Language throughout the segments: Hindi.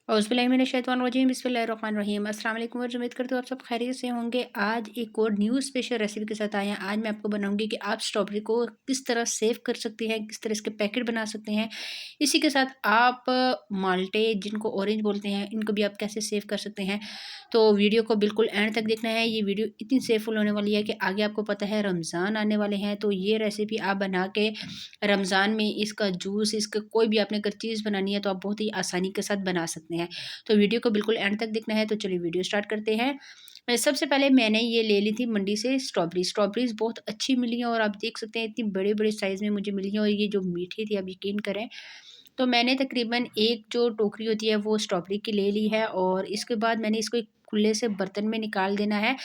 औज़ुबिल्लाहिमिनश्शैतानिर्रजीम बिस्मिल्लाहिर्रहमानिर्रहीम। अस्सलाम वालेकुम वर्ज़, उम्मीद करती हूँ आप सब खैरियत से होंगे। आज एक और न्यू स्पेशल रेसिपी के साथ आए हैं। आज मैं आपको बनाऊँगी कि आप स्ट्रॉबेरी को किस तरह सेव कर सकते हैं, किस तरह इसके पैकेट बना सकते हैं। इसी के साथ आप माल्टे जिनको ऑरेंज बोलते हैं, इनको भी आप कैसे सेव कर सकते हैं। तो वीडियो को बिल्कुल एंड तक देखना है। ये वीडियो इतनी सेवफुल होने वाली है कि आगे आपको पता है रमज़ान आने वाले हैं, तो ये रेसिपी आप बना के रमज़ान में इसका जूस, इसका कोई भी आपने अगर चीज़ बनानी है तो आप बहुत ही आसानी के साथ बना सकते हैं। तो वीडियो को बिल्कुल एंड तक देखना है। तो चलिए वीडियो स्टार्ट करते हैं। सबसे पहले मैंने ये ले ली थी मंडी से स्ट्रॉबेरीज़ बहुत अच्छी मिली हैं और आप देख सकते हैं इतनी बड़े-बड़े साइज़ में मुझे मिली हैं और ये जो मीठी थी आप यकीन करें। तो मैंने तकरीबन एक जो टोकरी होती है वो स्ट्रॉबेरी की ले ली है और इसके बाद मैंने इसको एक खुले से बर्तन में निकाल देना है।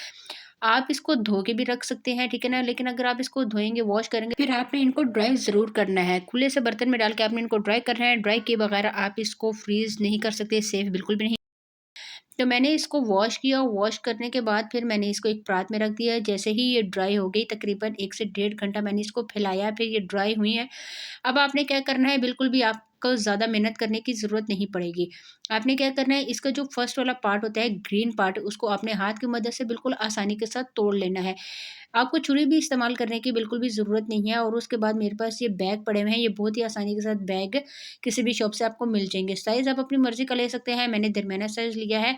आप इसको धो के भी रख सकते हैं, ठीक है ना? लेकिन अगर आप इसको धोएँगे, वॉश करेंगे, फिर आपने इनको ड्राई ज़रूर करना है। खुले से बर्तन में डाल के आपने इनको ड्राई करना है। ड्राई किए बगैर आप इसको फ्रीज़ नहीं कर सकते, सेफ़ बिल्कुल भी नहीं। तो मैंने इसको वॉश किया, वॉश करने के बाद फिर मैंने इसको एक परात में रख दिया। जैसे ही ये ड्राई हो गई, तकरीबन 1 से डेढ़ घंटा मैंने इसको फैलाया, फिर ये ड्राई हुई हैं। अब आपने क्या करना है, बिल्कुल भी आपको ज़्यादा मेहनत करने की ज़रूरत नहीं पड़ेगी। आपने क्या करना है, इसका जो फर्स्ट वाला पार्ट होता है, ग्रीन पार्ट, उसको अपने हाथ की मदद से बिल्कुल आसानी के साथ तोड़ लेना है। आपको छुरी भी इस्तेमाल करने की बिल्कुल भी ज़रूरत नहीं है और उसके बाद मेरे पास ये बैग पड़े हुए हैं, ये बहुत ही आसानी के साथ बैग किसी भी शॉप से आपको मिल जाएँगे। साइज़ आप अपनी मर्ज़ी का ले सकते हैं, मैंने दरमियाना साइज़ लिया है।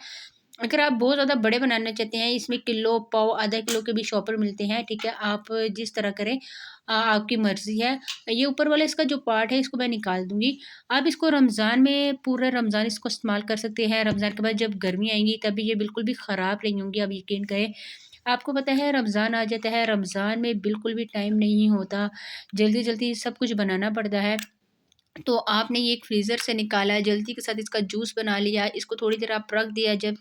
अगर आप बहुत ज़्यादा बड़े बनाना चाहते हैं, इसमें किलो, पाव, आधा किलो के भी शॉपर मिलते हैं, ठीक है? आप जिस तरह करें, आपकी मर्ज़ी है। ये ऊपर वाला इसका जो पार्ट है, इसको मैं निकाल दूँगी। आप इसको रमज़ान में पूरा रमज़ान इसको इस्तेमाल कर सकते हैं। रमज़ान के बाद जब गर्मी आएँगी, तब ये बिल्कुल भी ख़राब नहीं होंगी, आप यकीन करें। आपको पता है रमज़ान आ जाता है, रमज़ान में बिल्कुल भी टाइम नहीं होता, जल्दी-जल्दी सब कुछ बनाना पड़ता है। तो आपने ये एक फ्रीज़र से निकाला, जल्दी के साथ इसका जूस बना लिया, इसको थोड़ी देर आप रख दिया, जब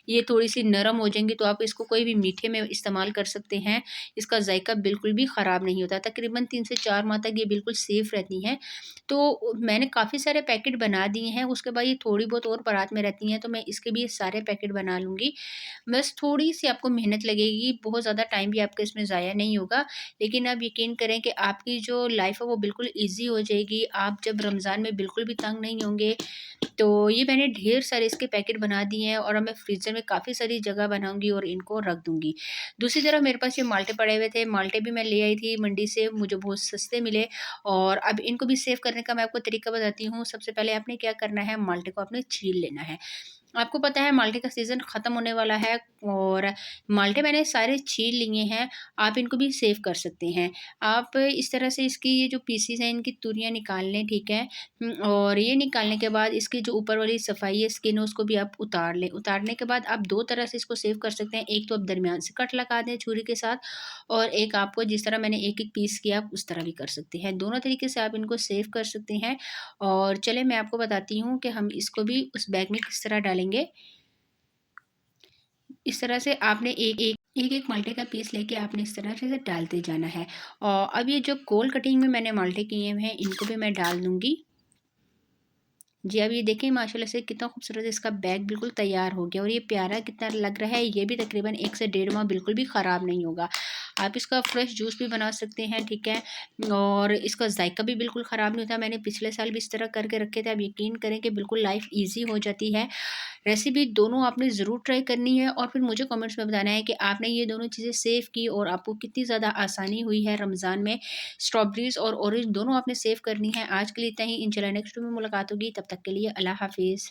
ये थोड़ी-सी नरम हो जाएँगी तो आप इसको कोई भी मीठे में इस्तेमाल कर सकते हैं। इसका ज़ायका बिल्कुल भी ख़राब नहीं होता, तकरीबन 3 से 4 माह तक ये बिल्कुल सेफ़ रहती हैं। तो मैंने काफ़ी सारे पैकेट बना दिए हैं, उसके बाद ये थोड़ी बहुत और परात में रहती हैं, तो मैं इसके भी ये सारे पैकेट बना लूँगी। बस थोड़ी-सी आपको मेहनत लगेगी, बहुत ज़्यादा टाइम भी आपका इसमें ज़ाया नहीं होगा, लेकिन आप यकीन करें कि आपकी जो लाइफ़ है वो बिल्कुल ईज़ी हो जाएगी। आप जब रमज़ान में बिल्कुल भी तंग नहीं होंगे। तो ये मैंने ढेर सारे इसके पैकेट बना दिए हैं और अब मैं फ्रीज़र में काफ़ी सारी जगह बनाऊँगी और इनको रख दूँगी। दूसरी तरफ मेरे पास ये माल्टे पड़े हुए थे, माल्टे भी मैं ले आई थी मंडी से, मुझे बहुत सस्ते मिले और अब इनको भी सेव करने का मैं आपको तरीका बताती हूँ। सबसे पहले आपने क्या करना है, माल्टे को आपने छील लेना है। आपको पता है माल्टे का सीज़न ख़त्म होने वाला है और माल्टे मैंने सारे छील लिए हैं, आप इनको भी सेव कर सकते हैं। आप इस तरह से इसकी ये जो पीसेस हैं, इनकी तुरियाँ निकाल लें, ठीक है? और ये निकालने के बाद इसकी जो ऊपर वाली सफाई है, स्किन है, उसको भी आप उतार लें। उतारने के बाद आप 2 तरह से इसको सेव कर सकते हैं। एक तो आप दरमियान से कट लगा दें छुरी के साथ और एक आपको जिस तरह मैंने एक-एक पीस किया, आप उस तरह भी कर सकते हैं। दोनों तरीके से आप इनको सेव कर सकते हैं और चलें मैं आपको बताती हूँ कि हम इसको भी उस बैग में किस तरह डालेंगे। इस तरह से आपने एक-एक माल्टे का पीस लेके आपने इस तरह से डालते जाना है और अब ये जो गोल कटिंग में मैंने माल्टे किए हुए हैं, इनको भी मैं डाल दूँगी। जी, अब ये देखें माशाल्लाह से कितना खूबसूरत इसका बैग बिल्कुल तैयार हो गया और ये प्यारा कितना लग रहा है। ये भी तकरीबन 1 से डेढ़ माह बिल्कुल भी ख़राब नहीं होगा। आप इसका फ्रेश जूस भी बना सकते हैं, ठीक है? और इसका ज़ायका भी बिल्कुल ख़राब नहीं होता। मैंने पिछले साल भी इस तरह करके रखे थे। आप यकीन करें कि बिल्कुल लाइफ़ ईज़ी हो जाती है। रेसिपी दोनों आपने ज़रूर ट्राई करनी है और फिर मुझे कमेंट्स में बताना है कि आपने ये दोनों चीज़ें सेव की और आपको कितनी ज़्यादा आसानी हुई है रमज़ान में। स्ट्रॉबेरीज़ और ऑरेंज दोनों आपने सेव करनी है। आज के लिए इतना ही, इंशाल्लाह नेक्स्ट वीडियो में मुलाकात होगी। तब तक के लिए अल्लाह हाफ़िज़।